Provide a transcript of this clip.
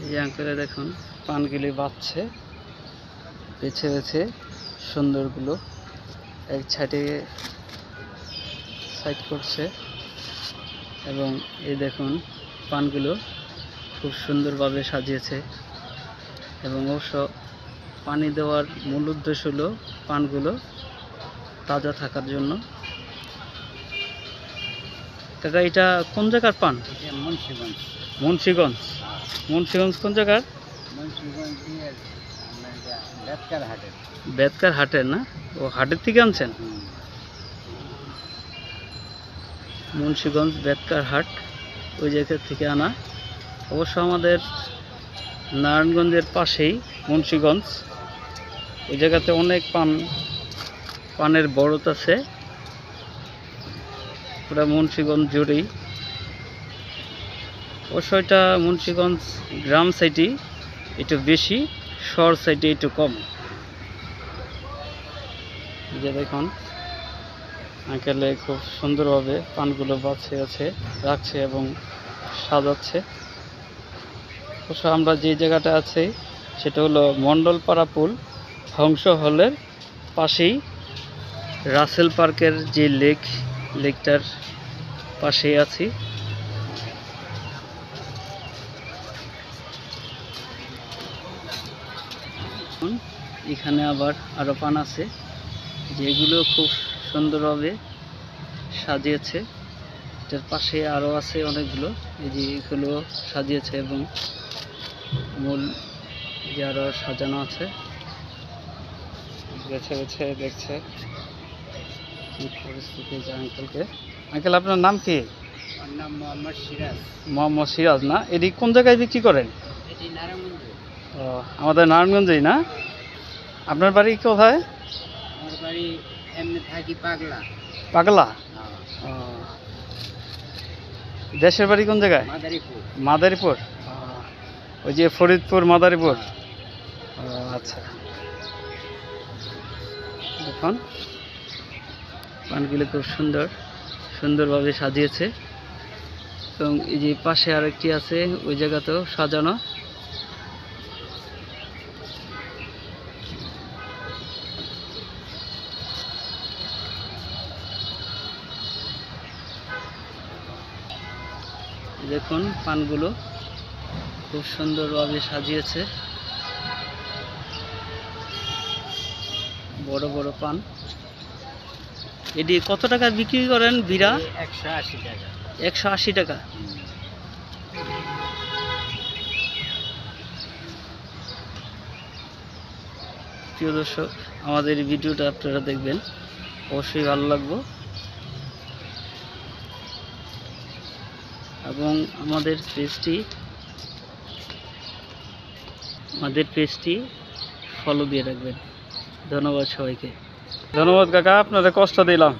এই আঙ্কেলে দেখুন পানগুলি বাচ্ছে বেছে বেছে সুন্দরগুলো এক সাইড করছে এবং এই দেখুন পানগুলো খুব সুন্দরভাবে সাজিয়েছে এবং অবশ্য পানি দেওয়ার মূল উদ্দেশ্য হলো পানগুলো তাজা থাকার জন্য। কাকা এটা কোন জায়গার পান? মুন্সিগঞ্জ। মুন্সিগঞ্জ? মুন্সিগঞ্জ কোন জায়গার? মুন্সিগঞ্জ বেতকার হাটের। বেতকার হাটের না? ও হাটের থেকে আনছেন? মুন্সিগঞ্জ বেতকার হাট ওই জায়গা থেকে আনা। অবশ্য আমাদের নারায়ণগঞ্জের পাশেই মুন্সিগঞ্জ, ওই জায়গাতে অনেক পানের বড়ত আছে, পুরা মুন্সিগঞ্জ জুড়েই। অবশ্য এটা মুন্সিগঞ্জ গ্রাম সাইডে একটু বেশি, শহর সাইডে একটু কম। যে দেখুন আঙ্কেলে খুব সুন্দরভাবে পানগুলো রাখছে এবং সাজাচ্ছে। অবশ্য আমরা যে জায়গাটা আছি সেটা হলো মণ্ডলপাড়া পুল, হংস হলের পাশেই রাসেল পার্কের যে লেকটার পাশেই আছি। এখানে আবার আরো পান আছে যেগুলো খুব সুন্দরভাবে সাজিয়েছে। এটার পাশে আরো আছে অনেকগুলো, এই যে এগুলো সাজিয়েছে এবং মূল যে আরো সাজানো আছে, বেছে বেছে দেখছে পরিস্থিতি। যে আঙ্কেল আপনার নাম কি? আমার নাম মোহাম্মদ সিরাজ। মোহাম্মদ সিরাজ না? এটি কোন জায়গায় বিক্রি করেন? এটি নারায়ণগঞ্জে। ও, আমাদের নারায়ণগঞ্জেই না? আপনার বাড়ি কোথায়? আমার বাড়ি এমনি থাকি পাগলা। পাগলা? ও, দেশের বাড়ি কোন জায়গায়? মাদারীপুর। মাদারীপুর? ওই যে ফরিদপুর মাদারীপুর। ও আচ্ছা। দেখুন পানগুলো খুব সুন্দরভাবে সাজিয়েছে এবং এই যে পাশে আরেকটি আছে, ওই জায়গাতেও সাজানো। দেখুন পানগুলো খুব সুন্দরভাবে সাজিয়েছে, বড় বড় পান। এটি কত টাকা বিক্রি করেন বিড়া? 180 টাকা। 180 টাকা। প্রিয় দর্শক, আমাদের এই ভিডিওটা আপনারা দেখবেন, অবশ্যই ভালো লাগবে এবং আমাদের পেজটি ফলো দিয়ে রাখবেন। ধন্যবাদ সবাইকে। ধন্যবাদ কাকা, আপনাদের কষ্ট দিলাম।